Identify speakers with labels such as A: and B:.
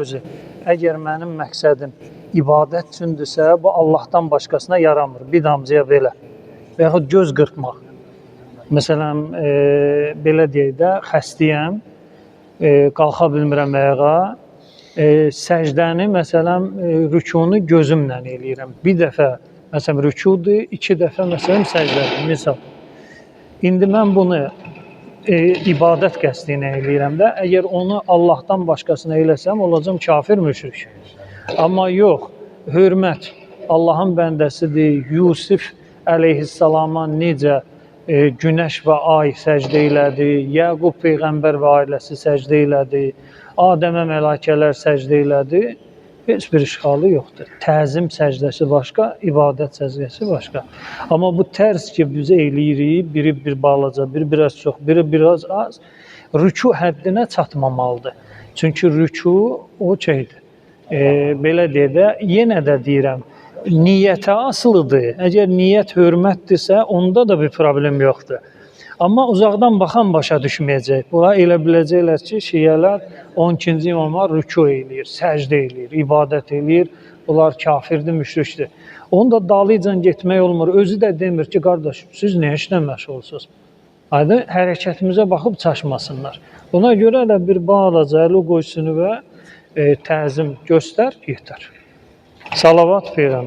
A: özü. Əgər mənim məqsədim ibadət üçündürsə, bu Allahdan başqasına yaramır. Bir damcıya belə. Və yaxud göz qırpmaq. Məsələn, belə deyək də, xəstəyəm, qalxa bilmirəm ayağa. Səcdəni, məsələn, rükunu gözümlə eləyirəm. Bir dəfə, məsələn, rükudur, 2 dəfə, məsələn, səcdədir, misal. İndi mən bunu ibadət qəsdi ilə eləyirəm də, əgər onu Allahdan başqasına eləsəm, olacam kafir, müşrik. Amma yox, hörmət, Allahın bəndəsidir, Yusif əleyhissalama necə günəş və ay səcdə elədi, Yaqub Peyğəmbər və ailəsi səcdə elədi, Adəmə mələkələr səcdə elədi, heç bir işğalı yoxdur. Təzim səcdəsi başqa, ibadət səcdəsi başqa. Amma bu tərz ki, biz eləyirik, biri bir balaca, biri biraz çox, biri biraz az, rüku həddinə çatmamalıdır. Çünki rüku o şeydir. Belə deyə də, yenə də deyirəm, niyyətə asılıdır. Əgər niyyət hörmətdirsə, onda da bir problem yoxdur. Amma uzaqdan baxan başa düşməyəcək. Bunlar elə biləcəklər ki, şiələr 12-ci imama rüku eləyir, səcdə eləyir, ibadət eləyir. Bunlar kafirdir, müşrikdir. Onu da dalıcan getmək olmur. Özü də demir ki, qardaş, siz nə işlə məşğulsunuz? Aydın, hərəkətimizə baxıb çaşmasınlar. Buna görə də bir balaca əli qoysunu və təzim göstər, yetər. Salavat Peyğəmbər.